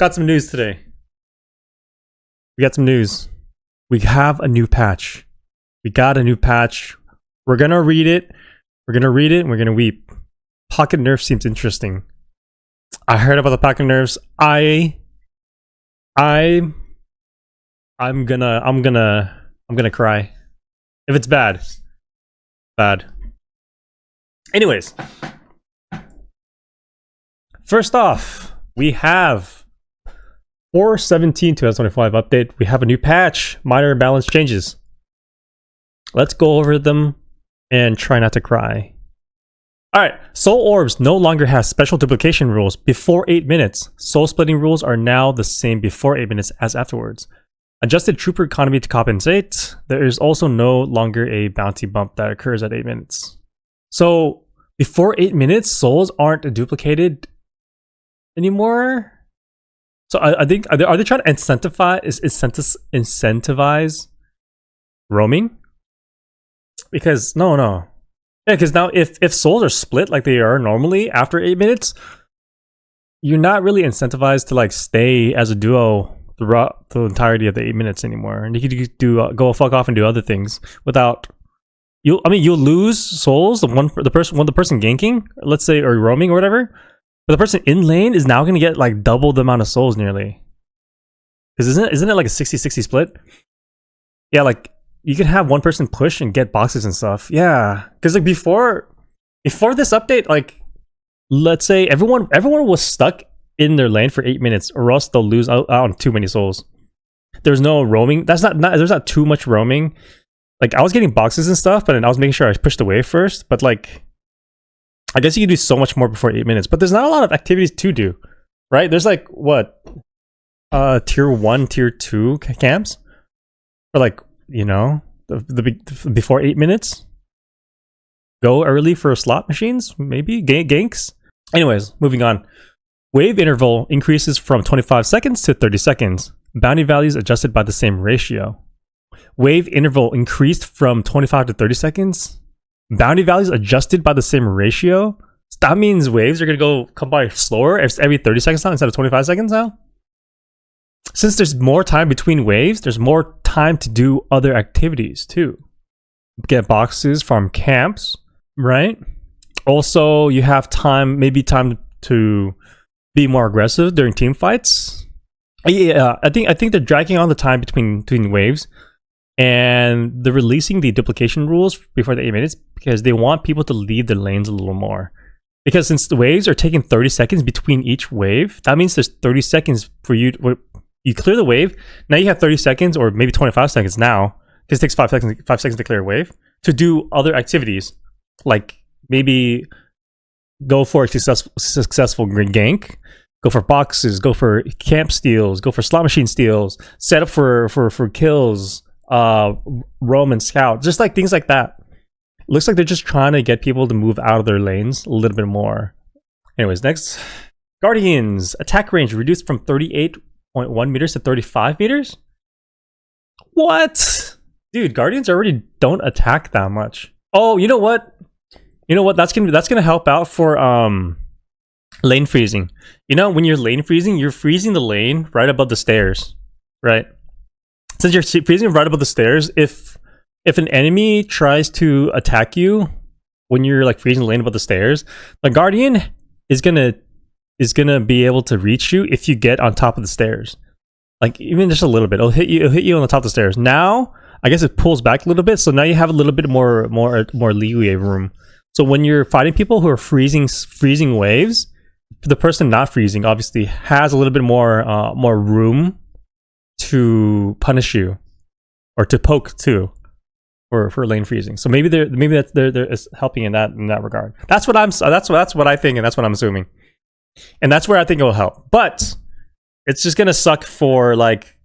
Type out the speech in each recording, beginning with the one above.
got some news today. We got some news. We have a new patch. We got a new patch. We're gonna read it. We're gonna read it and we're gonna weep. Pocket nerf seems interesting. I heard about the pocket nerfs. I'm gonna cry. If it's bad. Bad. Anyways. First off, we have 4/17/2025 update. We have a new patch, minor balance changes. Let's go over them and try not to cry. Alright, soul orbs no longer have special duplication rules before 8 minutes. Soul splitting rules are now the same before 8 minutes as afterwards. Adjusted trooper economy to compensate. There is also no longer a bounty bump that occurs at 8 minutes. So before 8 minutes, souls aren't duplicated anymore. So I think are they trying to incentivize roaming? Because no. Yeah, because now if souls are split like they are normally after 8 minutes, you're not really incentivized to like stay as a duo throughout the entirety of the 8 minutes anymore. And you could do go fuck off and do other things without you'll lose souls, the person ganking, let's say, or roaming or whatever. But the person in lane is now going to get like double the amount of souls nearly. Because isn't it like a 60-60 split? Yeah, like you can have one person push and get boxes and stuff. Yeah, because like before this update, like let's say everyone was stuck in their lane for 8 minutes, or else they'll lose out on too many souls. There's no roaming. There's not too much roaming. Like I was getting boxes and stuff, but then I was making sure I pushed away first. But like, I guess you can do so much more before 8 minutes, but there's not a lot of activities to do, right? There's like what, tier 1, tier 2 camps, or like, you know, the before 8 minutes. Go early for slot machines, maybe ganks. Anyways, moving on. Wave interval increases from 25 seconds to 30 seconds. Bounty values adjusted by the same ratio. Wave interval increased from 25 to 30 seconds. Bounty values adjusted by the same ratio. So that means waves are going to come by slower every 30 seconds now instead of 25 seconds now. Since there's more time between waves, there's more time to do other activities too. Get boxes from camps, right? Also, you have time to be more aggressive during team fights. Yeah, I think they're dragging on the time between waves. And they're releasing the duplication rules before the 8 minutes because they want people to leave their lanes a little more. Because since the waves are taking 30 seconds between each wave, that means there's 30 seconds for you. You clear the wave, now you have 30 seconds or maybe 25 seconds now, because it takes 5 seconds to clear a wave, to do other activities. Like maybe go for a successful gank, go for boxes, go for camp steals, go for slot machine steals, set up for kills, roam and scout, just like things like that. Looks like they're just trying to get people to move out of their lanes a little bit more. Anyways, next. Guardians attack range reduced from 38.1 meters to 35 meters. What? Dude, Guardians already don't attack that much. Oh, you know what? That's gonna help out for lane freezing. You know, when you're lane freezing, you're freezing the lane right above the stairs, right? Since you're freezing right above the stairs, if an enemy tries to attack you when you're like freezing the lane above the stairs, the Guardian is gonna be able to reach you if you get on top of the stairs. Like even just a little bit, it'll hit you on the top of the stairs. Now, I guess it pulls back a little bit, so now you have a little bit more leeway room. So when you're fighting people who are freezing waves, the person not freezing obviously has a little bit more room to punish you or to poke too for lane freezing. So maybe they're helping in that regard. That's what I think, and that's what I'm assuming. And that's where I think it will help. But it's just gonna suck for like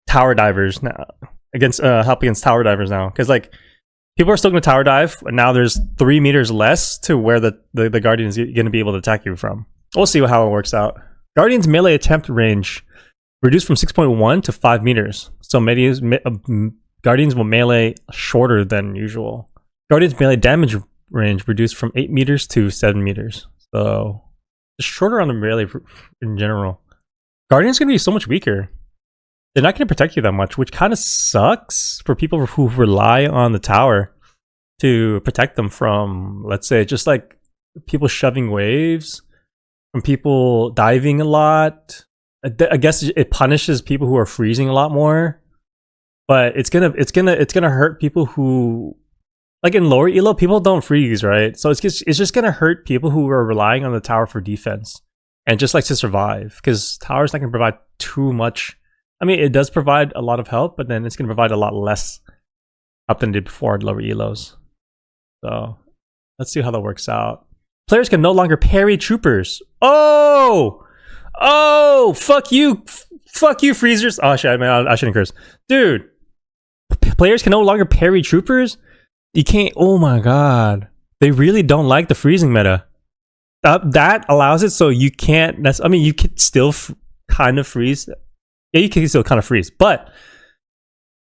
tower divers now help against tower divers now, because like people are still gonna tower dive, and now there's 3 meters less to where the Guardian is gonna be able to attack you from. We'll see how it works out. Guardian's melee attempt range reduced from 6.1 to 5 meters. So Guardians will melee shorter than usual. Guardian's melee damage range reduced from 8 meters to 7 meters. So shorter on the melee in general. Guardian's gonna be so much weaker. They're not gonna protect you that much, which kind of sucks for people who rely on the tower to protect them from, let's say, just like people shoving waves, from people diving a lot. I guess it punishes people who are freezing a lot more, but it's gonna hurt people who, like in lower elo, people don't freeze, right? So it's just gonna hurt people who are relying on the tower for defense and just like to survive, because tower's not gonna provide too much. I mean, it does provide a lot of help, but then it's gonna provide a lot less help than it did before at lower elos. So let's see how that works out. Players can no longer parry troopers. Oh, fuck you, freezers. Oh shit, man, I shouldn't curse, dude. Players can no longer parry troopers. You can't. Oh my god, they really don't like the freezing meta. That allows it so you can't. I mean, you can still kind of freeze. Yeah, you can still kind of freeze, but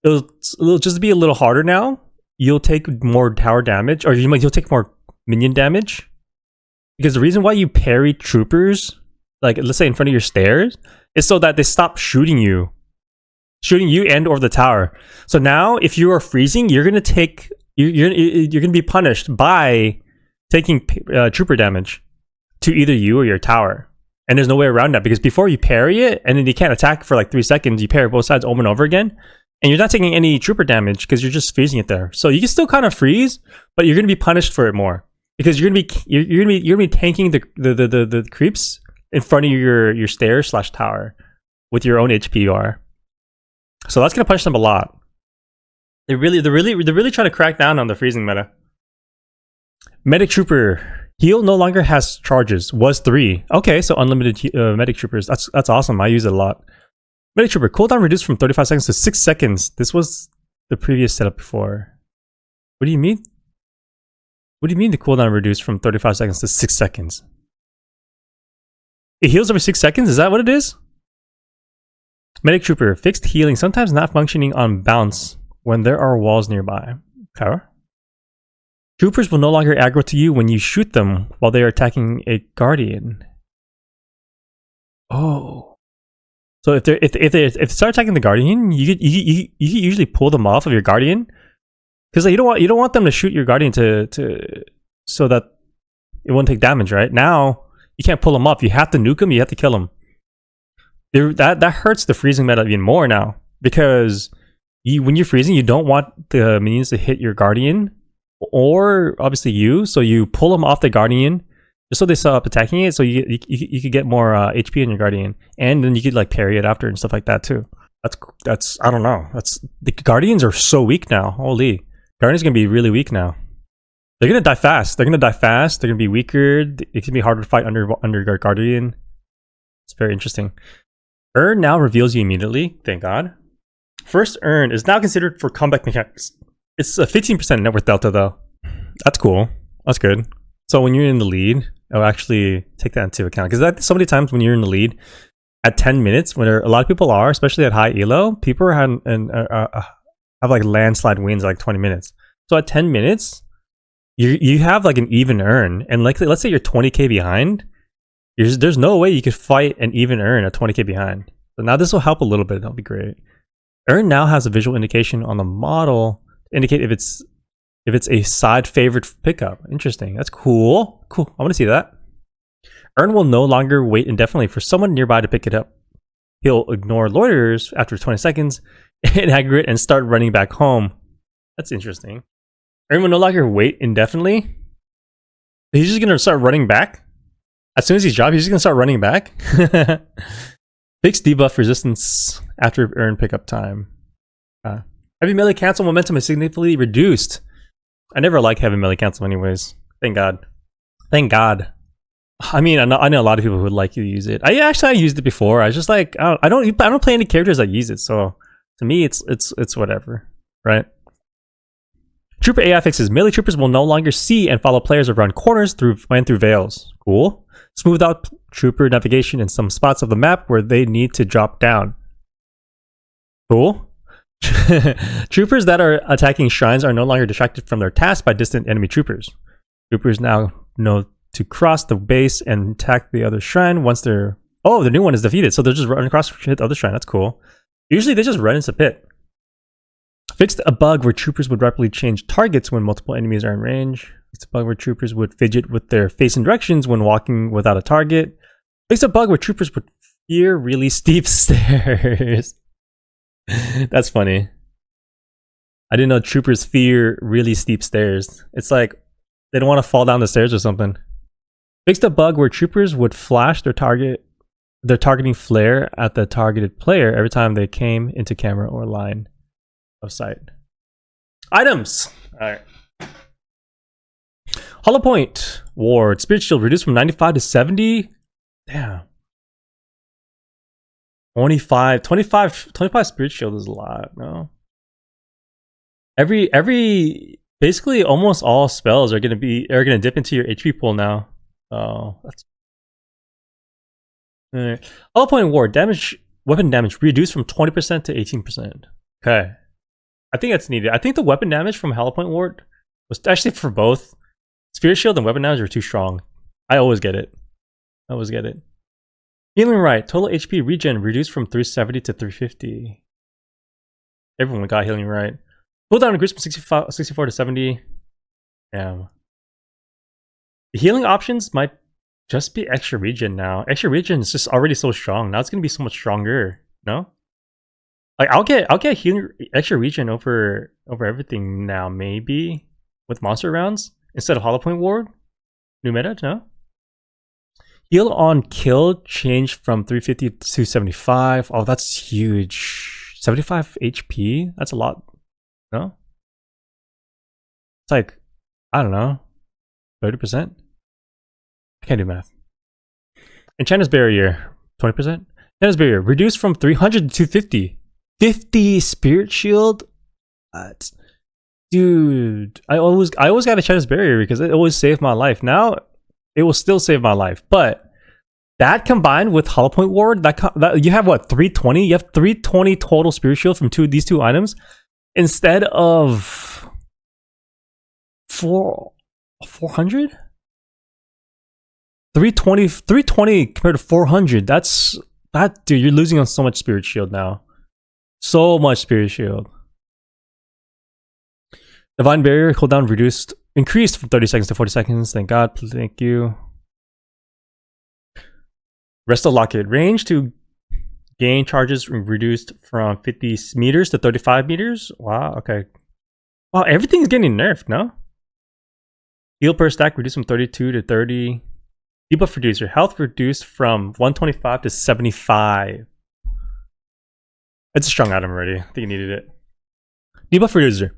it'll just be a little harder now. You'll take more tower damage, or you'll take more minion damage, because the reason why you parry troopers, like let's say in front of your stairs, is so that they stop shooting you and or the tower. So now, if you are freezing, you're gonna take you're gonna be punished by taking trooper damage to either you or your tower. And there's no way around that, because before you parry it and then you can't attack for like 3 seconds, you parry both sides over and over again, and you're not taking any trooper damage because you're just freezing it there. So you can still kind of freeze, but you're gonna be punished for it more, because you're gonna be tanking the creeps in front of your stairs / tower with your own HP bar. So that's gonna punish them a lot. They're really trying to crack down on the freezing meta. Medic trooper heal no longer has charges. Was 3. Okay, so unlimited medic troopers. That's awesome. I use it a lot. Medic trooper cooldown reduced from 35 seconds to 6 seconds. This was the previous setup before. What do you mean? What do you mean the cooldown reduced from 35 seconds to 6 seconds? It heals every 6 seconds? Is that what it is? Medic trooper fixed healing, sometimes not functioning on bounce when there are walls nearby. Okay. Troopers will no longer aggro to you when you shoot them while they are attacking a guardian. Oh, so if they start attacking the guardian, you usually pull them off of your guardian, because like, you don't want them to shoot your guardian to so that it won't take damage. Right now, you can't pull them off. You have to nuke them. You have to kill them. That hurts the freezing meta even more now, because when you're freezing, you don't want the minions to hit your guardian, or obviously you, so you pull them off the guardian just so they stop attacking it, so you could get more HP in your guardian, and then you could like parry it after and stuff like that too. That's I don't know. The guardians are so weak now. Holy, guardians gonna be really weak now. They're gonna die fast. They're gonna be weaker. It can be harder to fight under guardian. It's very interesting. Urn now reveals you immediately. Thank God. First urn is now considered for comeback mechanics. It's a 15% net worth delta though. That's cool. That's good. So when you're in the lead, I'll actually take that into account, because so many times when you're in the lead at 10 minutes, when a lot of people are, especially at high elo, people have like landslide wins like 20 minutes. So at 10 minutes, you have like an even earn, and like let's say you're 20k behind, there's no way you could fight an even earn at 20k behind. So now this will help a little bit. That'll be great. Earn now has a visual indication on the model to indicate if it's a side favorite pickup. Interesting. That's cool. Cool. I want to see that. Earn will no longer wait indefinitely for someone nearby to pick it up. He'll ignore loiterers after 20 seconds in aggregate and start running back home. That's interesting. Earn will no longer wait indefinitely. He's just gonna start running back. As soon as he's dropped, he's just gonna start running back. Fixed debuff resistance after earn pickup time. Heavy melee cancel momentum is significantly reduced. I never like heavy melee cancel anyways. Thank God. Thank God. I mean, I know a lot of people who would like to use it. I used it before. I was just like, I don't play any characters that use it. So to me, it's whatever, right? Trooper AI fixes. Melee troopers will no longer see and follow players around corners through veils. Cool. Smooth out trooper navigation in some spots of the map where they need to drop down. Cool. Troopers that are attacking shrines are no longer distracted from their task by distant enemy troopers. Troopers now know to cross the base and attack the other shrine once they're Oh, the new one is defeated, so they're just running across to hit the other shrine. That's cool. Usually they just run into pit. Fixed a bug where troopers would rapidly change targets when multiple enemies are in range. Fixed a bug where troopers would fidget with their facing directions when walking without a target. Fixed a bug where troopers would fear really steep stairs. That's funny. I didn't know troopers fear really steep stairs. It's like they don't want to fall down the stairs or something. Fixed a bug where troopers would flash their targeting flare at the targeted player every time they came into camera or line of sight. Items! Alright. Hollow Point. Ward. Spirit Shield reduced from 95 to 70. Damn. 25 Spirit Shield is a lot, no? Basically almost all spells are gonna dip into your HP pool now. Oh, that's alright. Hollow Point Ward. Damage, weapon damage reduced from 20% to 18%. Okay. I think that's needed. I think the weapon damage from Hollow Point Ward was actually for both. Spirit Shield and weapon damage are too strong. I always get it. Healing Right. Total HP regen reduced from 370 to 350. Everyone got Healing Right. Cooldown increased from 64 to 70. Damn. The healing options might just be extra regen now. Extra regen is just already so strong. Now it's gonna be so much stronger. No? Like I'll get healing extra regen over everything now, maybe with monster rounds instead of Hollow Point Ward. New meta, no? Heal on kill changed from 350 to 75. Oh, that's huge. 75 HP? That's a lot. No? It's like, I don't know, 30%? I can't do math. Enchanter's Barrier, 20%? Enchanter's Barrier, reduced from 300 to 250. 50 Spirit Shield? Dude, I always got Enchanter's Barrier because it always saved my life. Now, it will still save my life. But that combined with Hollow Point Ward, that you have what, 320? You have 320 total Spirit Shield from these two items instead of 400? 320 compared to 400. Dude, you're losing on so much Spirit Shield now. So much Spirit Shield. Divine Barrier cooldown increased from 30 seconds to 40 seconds. Thank God. Thank you. Resto Locket. Range to gain charges reduced from 50 meters to 35 meters. Wow, okay. Wow, everything's getting nerfed, no? Heal per stack reduced from 32 to 30. Debuff reducer. Health reduced from 125 to 75. It's a strong item already. I think you needed it. Debuff reducer.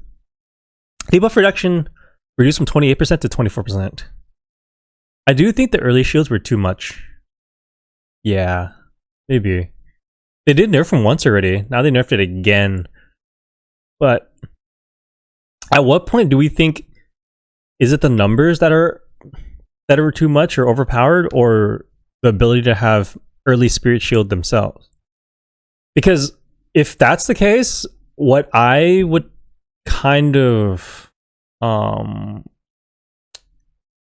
Debuff reduction reduced from 28% to 24%. I do think the early shields were too much. Yeah, maybe. They did nerf them once already. Now they nerfed it again. But at what point do we think, is it the numbers that are too much or overpowered, or the ability to have early Spirit Shield themselves? Because if that's the case, what I would kind of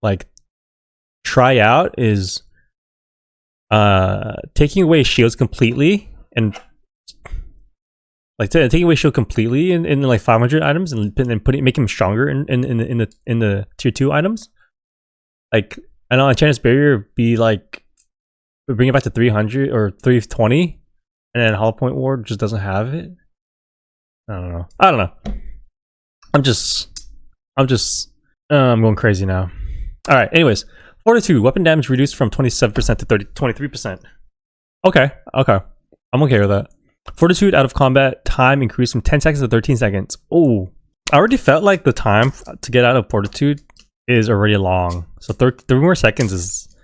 like try out is taking away shields completely, and like taking away shield completely in like 500 items and making them stronger in the tier 2 items. Like, I know Enchanter's Barrier be like, bring it back to 300 or 320, and then Hollow Point Ward just doesn't have it. I don't know. I'm going crazy now. All right. Anyways, Fortitude weapon damage reduced from 27% to 23%. Okay. I'm okay with that. Fortitude out of combat time increased from 10 seconds to 13 seconds. Oh, I already felt like the time to get out of Fortitude is already long. So 3 more seconds is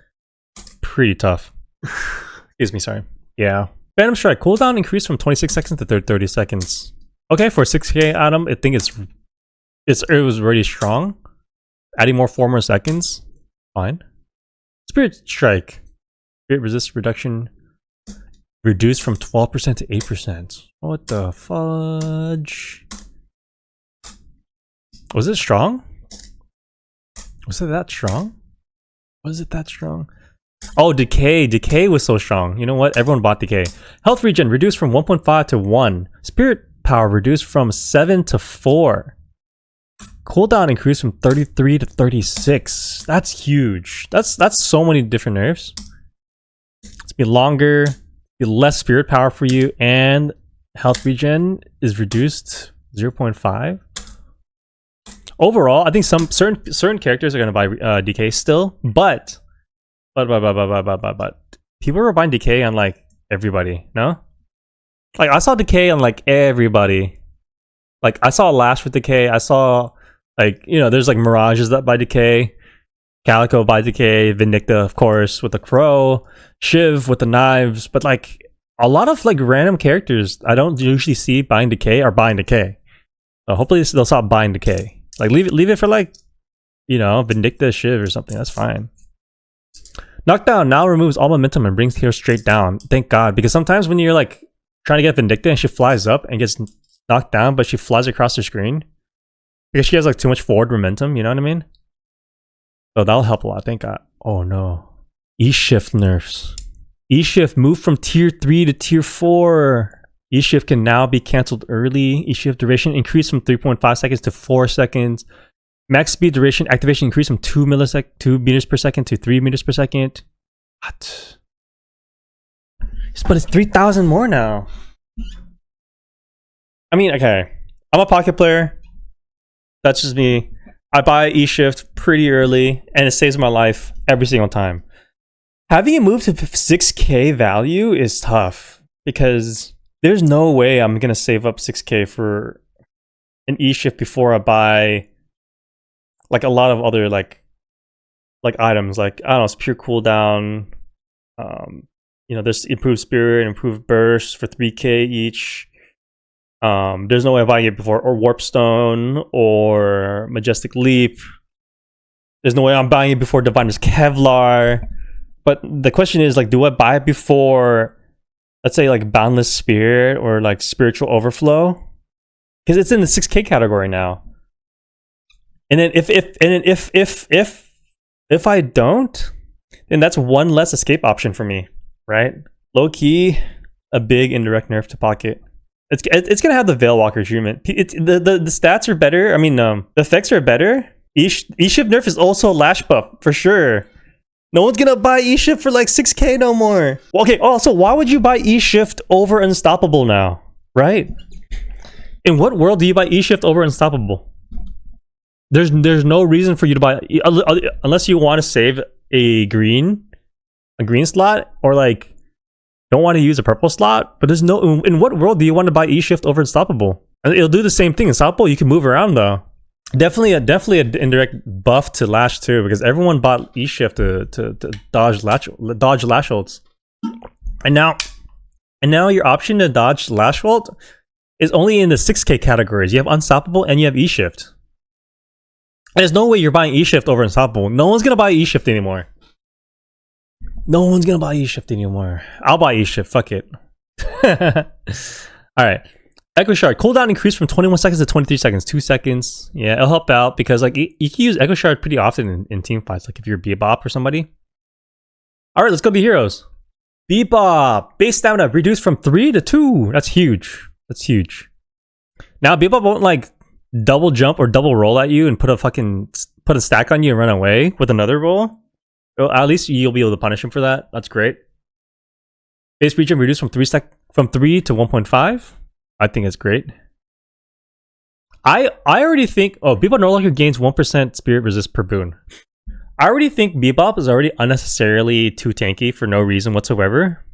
pretty tough. Excuse me, sorry. Yeah. Phantom Strike cooldown increased from 26 seconds to 30 seconds. Okay, for a 6k item, I think it was already strong. Adding 4 more seconds, fine. Spirit Strike. Spirit resist reduction reduced from 12% to 8%. What the fudge? Was it strong? Was it that strong? Was it that strong? Oh, decay. Decay was so strong. You know what? Everyone bought decay. Health regen reduced from 1.5 to 1. Spirit power reduced from 7 to 4. Cooldown increased from 33 to 36. That's huge. That's so many different nerfs. It's be longer, be less spirit power for you, and health regen is reduced 0.5. Overall, I think some certain characters are gonna buy DK still, but people were buying DK on like everybody. No, like I saw DK on like everybody. Like I saw Lash with DK. I saw like, you know, there's like Mirages that buy DK, Calico buy DK, Vindicta of course with the crow, Shiv with the knives, but like a lot of like random characters I don't usually see buying decay are buying decay. So hopefully they'll stop buying decay. Like leave it for like, you know, Vindicta, Shiv or something. That's fine. Knockdown now removes all momentum and brings heroes straight down. Thank God, because sometimes when you're like trying to get Vindicta and she flies up and gets knocked down, but she flies across the screen because she has like too much forward momentum. You know what I mean? So that'll help a lot. Thank God. Oh no, E-shift nerfs. E-shift moved from tier 3 to tier 4. E-shift can now be cancelled early. E-shift duration increased from 3.5 seconds to 4 seconds. Max speed duration activation increased from 2 meters per second to 3 meters per second. What? But it's 3,000 more now. I mean, okay. I'm a pocket player. That's just me. I buy E-shift pretty early and it saves my life every single time. Having it move to 6k value is tough because there's no way I'm gonna save up 6k for an E-shift before I buy like a lot of other like items. Like I don't know, it's pure cooldown. You know, there's improved spirit, improved burst for 3k each. There's no way I'm buying it before, or warp stone or majestic leap. There's no way I'm buying it before diviner's Kevlar. But the question is, like, do I buy it before, let's say, like boundless spirit or like spiritual overflow? Because it's in the 6k category now. And then if I don't, then that's one less escape option for me, right? Low key, a big indirect nerf to pocket. It's gonna have the Veil Walker treatment. The stats are better. I mean, the effects are better. E-shift nerf is also lash buff for sure. No one's gonna buy E-shift for like 6k no more. Okay, also, why would you buy E-shift over Unstoppable now, right? In what world do you buy E-shift over Unstoppable? There's no reason for you to buy, unless you want to save a green slot, or like don't want to use a purple slot. But there's no, in what world do you want to buy E-shift over Unstoppable? It'll do the same thing. Unstoppable, you can move around though. Definitely an indirect buff to Lash too, because everyone bought E-shift to dodge Lash ults. And now your option to dodge Lash ult is only in the 6k categories. You have Unstoppable and you have E-shift. There's no way you're buying E-shift over Unstoppable. No one's gonna buy E-shift anymore. No one's gonna buy E-shift anymore. I'll buy E-shift. Fuck it. Alright. Echo Shard. Cooldown increased from 21 seconds to 23 seconds. 2 seconds. Yeah, it'll help out because like you can use Echo Shard pretty often in team fights. Like if you're Bebop or somebody. Alright, let's go be heroes. Bebop. Base stamina reduced from 3 to 2. That's huge. That's huge. Now Bebop won't like double jump or double roll at you and put a stack on you and run away with another roll. Well, at least you'll be able to punish him for that. That's great. Base regen reduced from 3 to 1.5. I think it's great. I already think, Bebop no longer gains 1% spirit resist per boon. I already think Bebop is already unnecessarily too tanky for no reason whatsoever.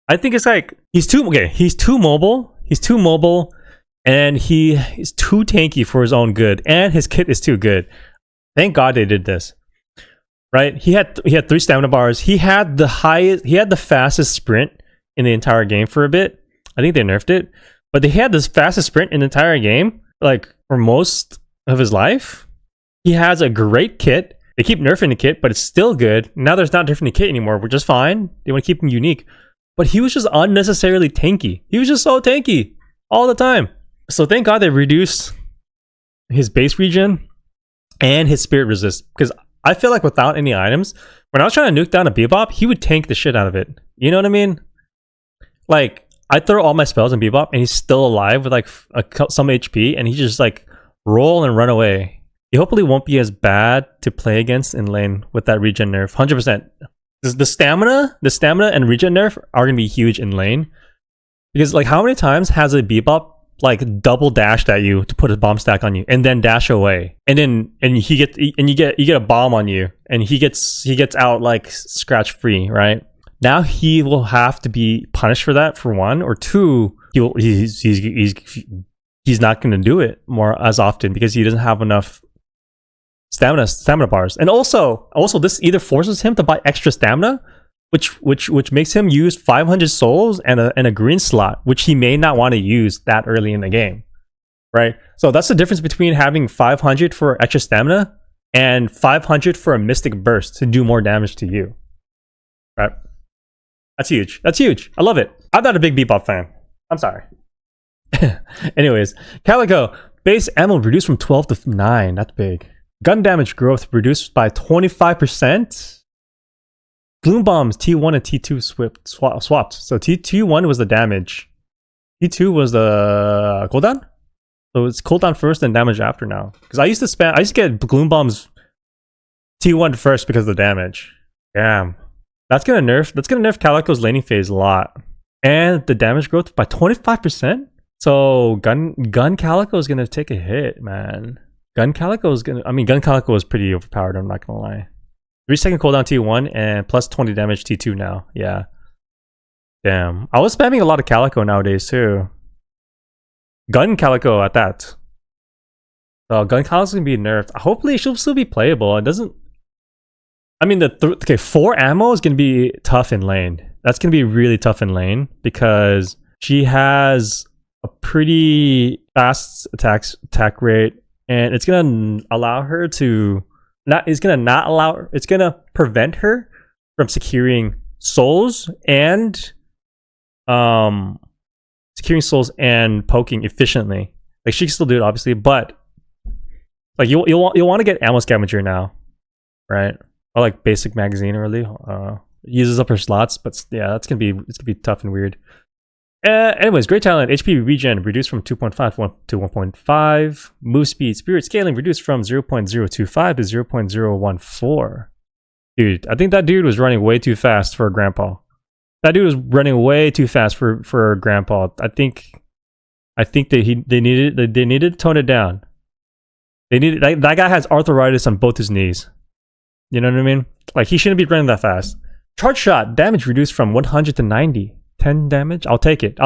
I think it's like he's too mobile. He's too mobile. And he is too tanky for his own good, and his kit is too good. Thank God they did this. Right? He had 3 stamina bars. He had the fastest sprint in the entire game for a bit. I think they nerfed it, but they had this fastest sprint in the entire game, like for most of his life. He has a great kit. They keep nerfing the kit, but it's still good. Now there's not nerfing the kit anymore, which is fine. They want to keep him unique, but he was just unnecessarily tanky. He was just so tanky all the time. So thank God they reduced his base regen and his spirit resist, because I feel like without any items, When I was trying to nuke down a Bebop, he would tank the shit out of it. You know what I mean? Like, I throw all my spells in Bebop, and he's still alive with like some HP, and he just like roll and run away. He hopefully won't be as bad to play against in lane with that regen nerf. 100%. The stamina and regen nerf are gonna be huge in lane. Because like, how many times has a Bebop like double dashed at you to put a bomb stack on you and then dash away, and you get a bomb on you, and he gets out like scratch free, right? Now he will have to be punished for that, for one, or two, he's not going to do it more as often because he doesn't have enough stamina bars. And also this either forces him to buy extra stamina, which makes him use 500 souls and a green slot, which he may not want to use that early in the game, right? So that's the difference between having 500 for extra stamina and 500 for a mystic burst to do more damage to you, right? That's huge. That's huge. I love it. I'm not a big Bebop fan. I'm sorry. Anyways, Calico, base ammo reduced from 12 to 9. That's big. Gun damage growth reduced by 25%. Gloom bombs T1 and T2 swapped. So T1 was the damage. T2 was the cooldown. So it's cooldown first and damage after now. Because I used to get gloom bombs T1 first because of the damage. Damn. That's gonna nerf Calico's laning phase a lot. And the damage growth by 25%. So gun Calico is gonna take a hit, man. Gun Calico was pretty overpowered, I'm not gonna lie. 3-second cooldown T1 and plus 20 damage T2 now. Yeah. Damn. I was spamming a lot of Calico nowadays too. Gun Calico at that. So gun Calico's gonna be nerfed. Hopefully she'll still be playable. It doesn't. I mean, 4 ammo is gonna be tough in lane. That's gonna be really tough in lane because she has a pretty fast attack rate, and it's gonna allow her to it's gonna prevent her from securing souls and poking efficiently. Like, she can still do it obviously, but like you'll want to get ammo scavenger now, right? Or like basic magazine really uses up her slots, but yeah, it's gonna be tough and weird. Anyways, great talent. HP regen reduced from 2.5 to 1.5. Move speed, spirit scaling reduced from 0.025 to 0.014. Dude, I think that dude was running way too fast for a grandpa. That dude was running way too fast for a grandpa. I think that they needed to tone it down. That guy has arthritis on both his knees. You know what I mean? Like, he shouldn't be running that fast. Charge shot damage reduced from 100 to 90. 10 damage? I'll take it.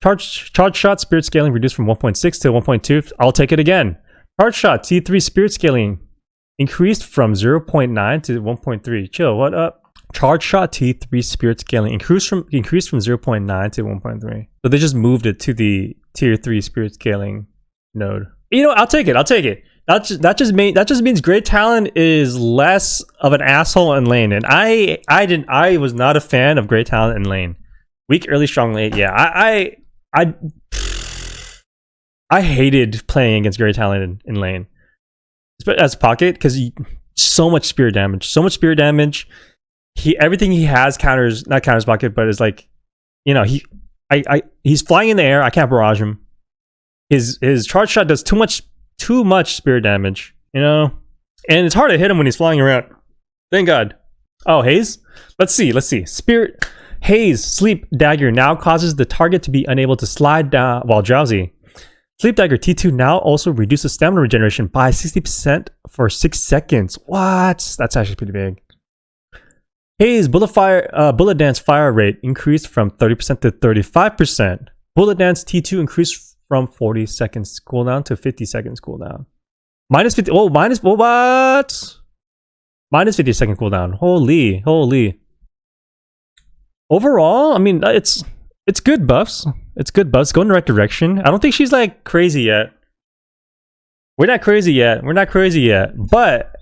Charge shot spirit scaling reduced from 1.6 to 1.2. I'll take it again. Charge shot T3 spirit scaling increased from 0.9 to 1.3. Chill, what up? Charge shot T3 spirit scaling increased from 0.9 to 1.3. So they just moved it to the tier 3 spirit scaling node. You know, I'll take it. That just means great talent is less of an asshole in lane, and I was not a fan of great talent in lane. Weak early, strong late. Yeah, I hated playing against great talent in lane, as pocket, because so much spirit damage. Everything he has not counters pocket, but it's like, you know, he's flying in the air. I can't barrage him. His charge shot does too much spirit damage, you know, and it's hard to hit him when he's flying around. Thank God. Oh, Haze. Let's see. Spirit Haze sleep dagger now causes the target to be unable to slide down while drowsy. Sleep dagger T2 now also reduces stamina regeneration by 60% for 6 seconds. What? That's actually pretty big. Haze bullet dance fire rate increased from 30% to 35%. Bullet dance T2 increased from 40 seconds cooldown to 50 seconds cooldown. Minus 50. Oh, what? Minus 50 second cooldown. Holy. Overall, I mean, it's good buffs. It's good buffs. Go in the right direction. I don't think she's like crazy yet. We're not crazy yet. But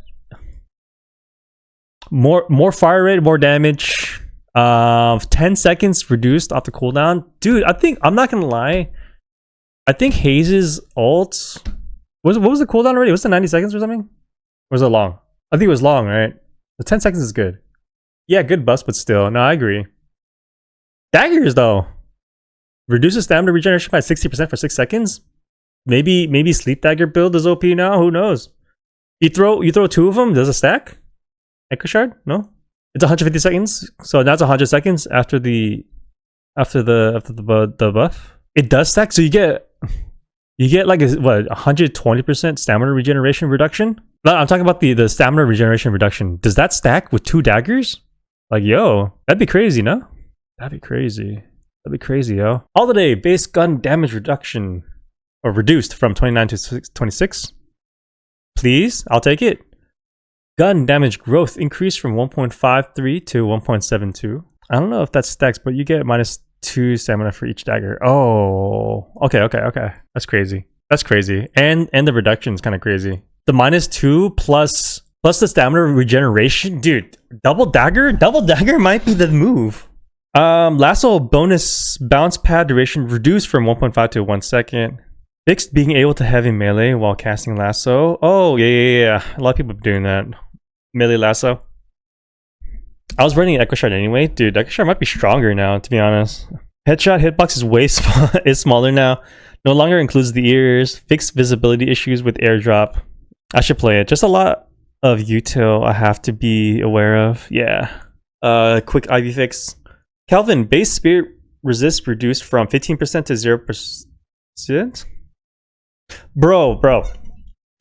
more fire rate, more damage. 10 seconds reduced off the cooldown. Dude, I'm not gonna lie. I think Haze's ult what was the cooldown already? Was it 90 seconds or something? Or was it long? I think it was long, right? The 10 seconds is good. Yeah, good bust, but still. No, I agree. Daggers, though. Reduces stamina regeneration by 60% for 6 seconds? Maybe sleep dagger build is OP now? Who knows? You throw 2 of them, does it stack? Echo shard? No? It's 150 seconds. So that's 100 seconds after the buff. It does stack, so you get like what, 120% stamina regeneration reduction? No, I'm talking about the stamina regeneration reduction. Does that stack with 2 daggers? Like, yo, that'd be crazy, no? That'd be crazy. That'd be crazy, yo. Holiday base gun damage reduction, or reduced from 29 to 26. Please, I'll take it. Gun damage growth increased from 1.53 to 1.72. I don't know if that stacks, but you get -2 stamina for each dagger. Oh, okay. That's crazy. That's crazy. And the reduction is kind of crazy. The -2 plus the stamina regeneration, dude. Double dagger might be the move. Lasso bonus bounce pad duration reduced from 1.5 to 1 second. Fixed being able to heavy melee while casting lasso. Oh yeah. A lot of people are doing that. Melee lasso. I was running Echo Shard anyway. Dude, Echo Shard might be stronger now, to be honest. Headshot hitbox is way is smaller now. No longer includes the ears. Fixed visibility issues with airdrop. I should play it. Just a lot of util I have to be aware of. Yeah. Quick IV fix. Calvin, base spirit resist reduced from 15% to 0%? Bro.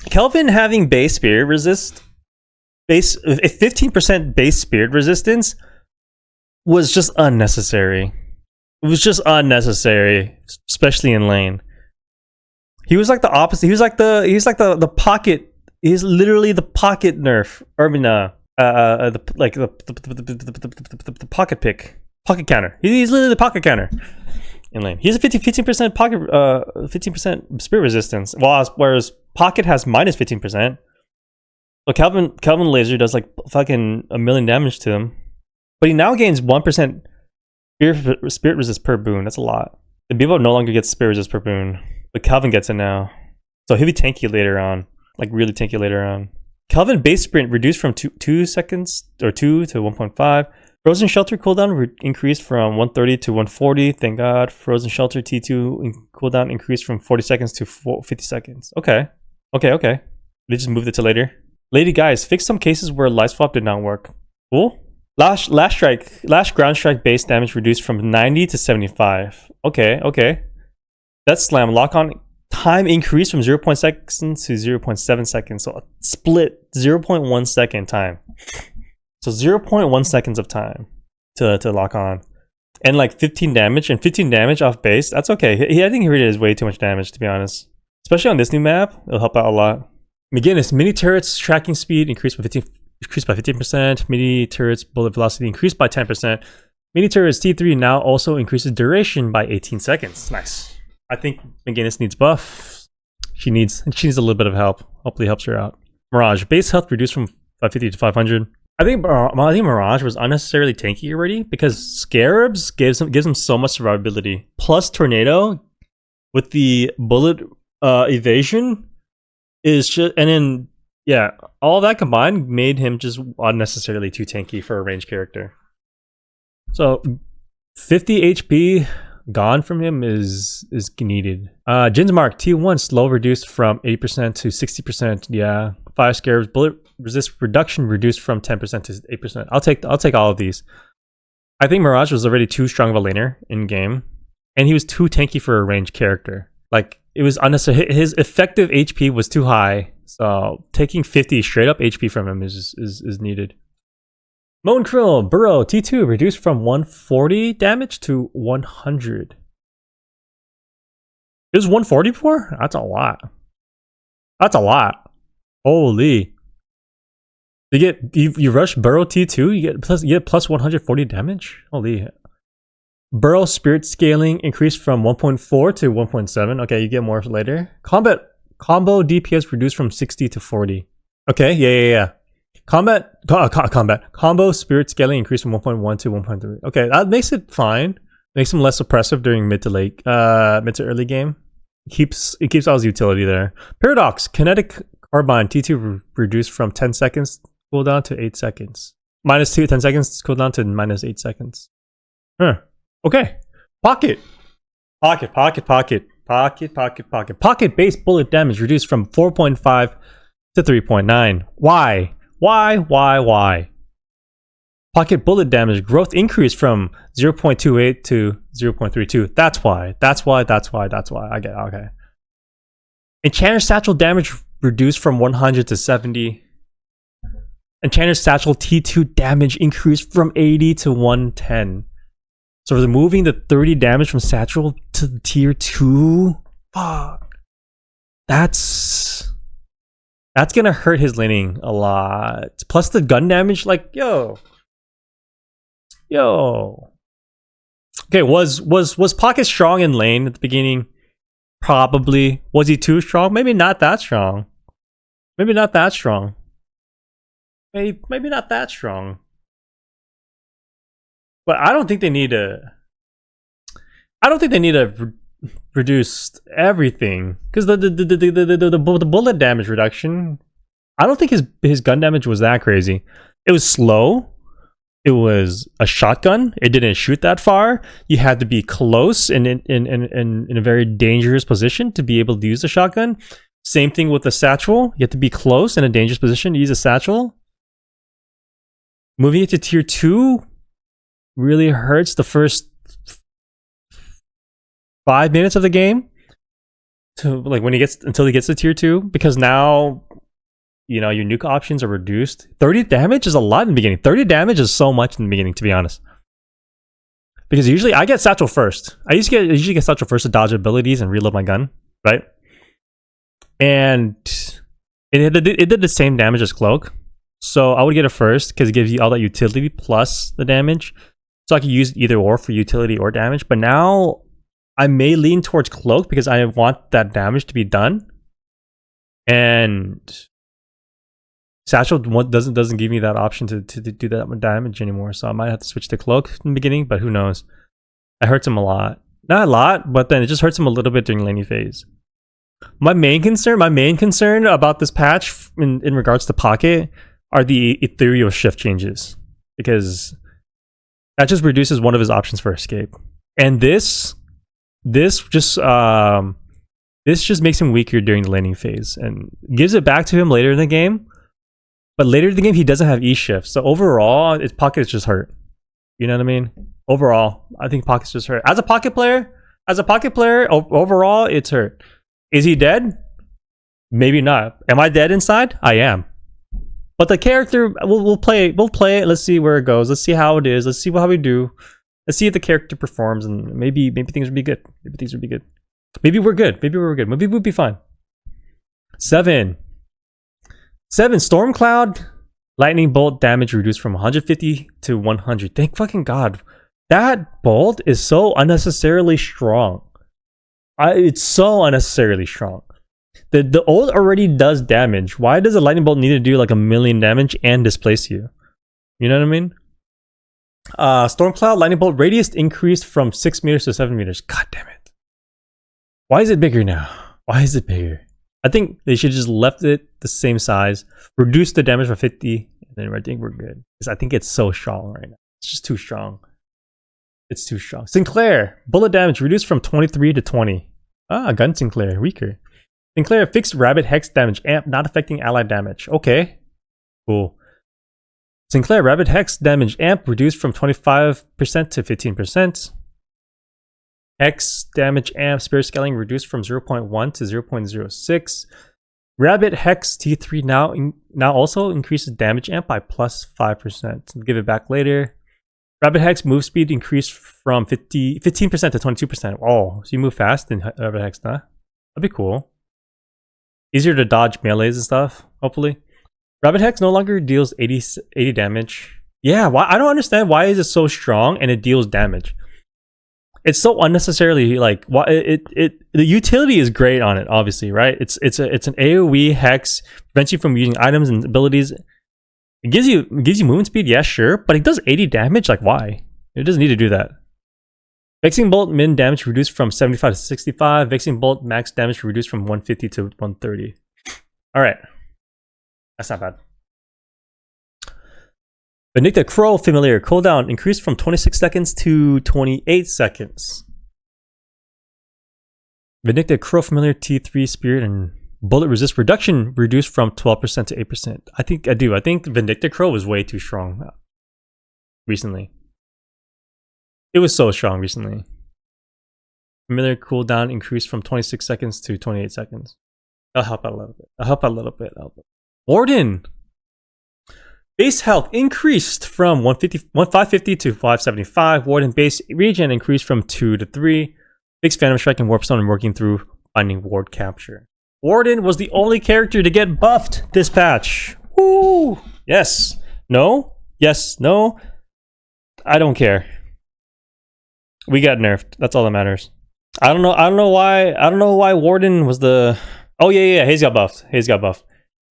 Kelvin having base spirit resist, 15% base spirit resistance was just unnecessary. It was just unnecessary, especially in lane. He was like the opposite. He's like the pocket. He's literally the pocket nerf. Or I mean, the pocket pick, pocket counter. He's literally the pocket counter in lane. He has a 15% pocket, 15% spirit resistance, whereas pocket has -15%. So Calvin laser does like fucking 1,000,000 damage to him, but he now gains 1% spirit resist per boon. That's a lot. The Bebo no longer gets spirit resist per boon, but Calvin gets it now. So he'll be tanky later on, like really tanky later on. Calvin base sprint reduced from 2 seconds or 2 to 1.5. Frozen Shelter cooldown increased from 130 to 140. Thank God. Frozen Shelter T2 cooldown increased from 40 seconds to 50 seconds. Okay. They just moved it to later. Lady guys, fix some cases where life swap did not work. Cool. Last ground strike base damage reduced from 90 to 75. Okay. That's slam. Lock on time increased from 0.6 seconds to 0.7 seconds. So a split 0.1 second time. So 0.1 seconds of time to lock on. And like 15 damage off base. That's okay. I think he really is way too much damage, to be honest. Especially on this new map. It'll help out a lot. McGinnis, mini turrets tracking speed increased by 15%. Mini turrets bullet velocity increased by 10%. Mini turrets T3 now also increases duration by 18 seconds. Nice. I think McGinnis needs buff. She needs a little bit of help. Hopefully helps her out. Mirage, base health reduced from 550 to 500. I think Mirage was unnecessarily tanky already because Scarabs gives him so much survivability. Plus Tornado with the bullet evasion is just, and then yeah, all that combined made him just unnecessarily too tanky for a ranged character. So 50 HP gone from him is needed. Jinsmark T1 slow reduced from 80% to 60%. Yeah, 5 Scarabs bullet resist reduction reduced from 10% to 8%. I'll take all of these. I think Mirage was already too strong of a laner in game, and he was too tanky for a ranged character. Like, it was unnecessary. His effective HP was too high, so taking 50 straight up HP from him is needed. Moan Krill Burrow T2 reduced from 140 damage to 100. It was 140 before? That's a lot. Holy. You rush Burrow T2, you get plus 140 damage? Holy. Burrow spirit scaling increased from 1.4 to 1.7. Okay, you get more later. Combo DPS reduced from 60 to 40. Okay, yeah. Combo spirit scaling increased from 1.1 to 1.3. Okay, that makes it fine. Makes him less oppressive during mid to early game. It keeps all his utility there. Paradox kinetic carbine T2 reduced from 10 seconds Cooldown to 8 seconds. -2, 10 seconds. Cooldown to -8 seconds. Huh. Okay. Pocket. Pocket-based bullet damage reduced from 4.5 to 3.9. Why? Why? Pocket bullet damage growth increased from 0.28 to 0.32. That's why. I get it. Okay. Enchanter satchel damage reduced from 100 to 70. Enchanter satchel T2 damage increased from 80 to 110. So removing the 30 damage from satchel to tier 2. Fuck. That's gonna hurt his laning a lot. Plus the gun damage, like, yo. Okay, was Pocket strong in lane at the beginning? Probably. Was he too strong? Maybe not that strong. Maybe not that strong. But I don't think they need to. Reduce everything, because the bullet damage reduction. I don't think his gun damage was that crazy. It was slow. It was a shotgun. It didn't shoot that far. You had to be close and in a very dangerous position to be able to use the shotgun. Same thing with the satchel. You have to be close in a dangerous position to use a satchel. Moving it to tier 2 really hurts the first 5 minutes of the game, to like until he gets to tier 2, because now, you know, your nuke options are reduced. 30 damage is a lot in the beginning. 30 damage is so much in the beginning, to be honest. Because usually I get satchel first. I usually get satchel first to dodge abilities and reload my gun, right? And it did the same damage as cloak. So I would get it first because it gives you all that utility plus the damage. So I could use either or for utility or damage. But now I may lean towards cloak because I want that damage to be done. And satchel doesn't give me that option to do that damage anymore. So I might have to switch to cloak in the beginning, but who knows? It hurts him a lot. Not a lot, but then it just hurts him a little bit during laning phase. My main concern about this patch in regards to Pocket are the ethereal shift changes, because that just reduces one of his options for escape. And this just makes him weaker during the laning phase and gives it back to him later in the game. But later in the game, he doesn't have E-shift. So overall, his Pocket is just hurt. You know what I mean? Overall, I think Pocket's just hurt. As a Pocket player, overall, it's hurt. Is he dead? Maybe not. Am I dead inside? I am. But the character, we'll play it. Let's see where it goes. Let's see how it is. Let's see how we do. Let's see if the character performs, and maybe things will be good. Maybe we're good. Maybe we'll be fine. 7 Stormcloud lightning bolt damage reduced from 150 to 100. Thank fucking God. That bolt is so unnecessarily strong. It's so unnecessarily strong. The ult already does damage. Why does a lightning bolt need to do like 1,000,000 damage and displace you? You know what I mean? Stormcloud lightning bolt radius increased from 6 meters to 7 meters. God damn it. Why is it bigger now? Why is it bigger? I think they should just left it the same size, reduce the damage by 50, and then I think we're good. Because I think it's so strong right now. It's just too strong. It's too strong. Sinclair, bullet damage reduced from 23 to 20. Gun Sinclair, weaker. Sinclair, fixed rabbit hex damage amp, not affecting allied damage. Okay, cool. Sinclair, rabbit hex damage amp reduced from 25% to 15%. Hex damage amp spirit scaling reduced from 0.1 to 0.06. Rabbit hex T3 now also increases damage amp by plus 5%. I'll give it back later. Rabbit hex move speed increased from 15% to 22%. Oh, so you move fast in rabbit hex, huh? That'd be cool. Easier to dodge melees and stuff, hopefully. Rabbit hex no longer deals 80 damage. Yeah, why? I don't understand why is it so strong and it deals damage. It's so unnecessarily like why the utility is great on it, obviously, right? It's an AoE hex, prevents you from using items and abilities. It gives you movement speed, yeah, sure, but it does 80 damage. Like, why? It doesn't need to do that. Vexing Bolt min damage reduced from 75 to 65. Vexing Bolt max damage reduced from 150 to 130. All right, that's not bad. Vindicta Crow familiar cooldown increased from 26 seconds to 28 seconds. Vindicta Crow familiar T3 spirit and bullet resist reduction reduced from 12% to 8%. I think Vindicta Crow was way too strong recently. It was so strong recently. Familiar cooldown increased from 26 seconds to 28 seconds. That'll help out a little bit. Warden! Base health increased from 550 to 575. Warden base regen increased from 2 to 3. Fixed Phantom Strike and Warp Stone and working through finding ward capture. Warden was the only character to get buffed this patch. Woo! Yes. No? Yes. No? I don't care. We got nerfed. That's all that matters. I don't know why Warden was the... Oh yeah, Haze got buffed.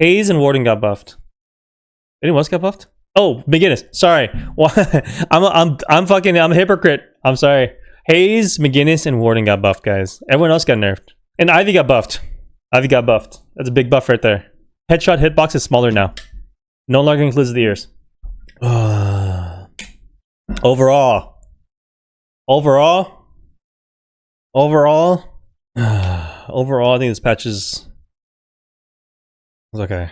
Haze and Warden got buffed. Anyone else got buffed? Oh, McGinnis. Sorry. I'm a hypocrite. I'm sorry. Haze, McGinnis, and Warden got buffed, guys. Everyone else got nerfed. And Ivy got buffed. That's a big buff right there. Headshot hitbox is smaller now. No longer includes the ears. Overall, I think this patch is okay.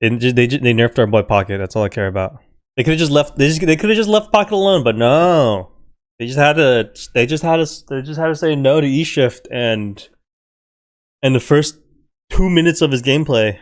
They nerfed our boy Pocket. That's all I care about. They could have just left. They could have just left Pocket alone, but no. They just had to say no to E Shift and the first 2 minutes of his gameplay.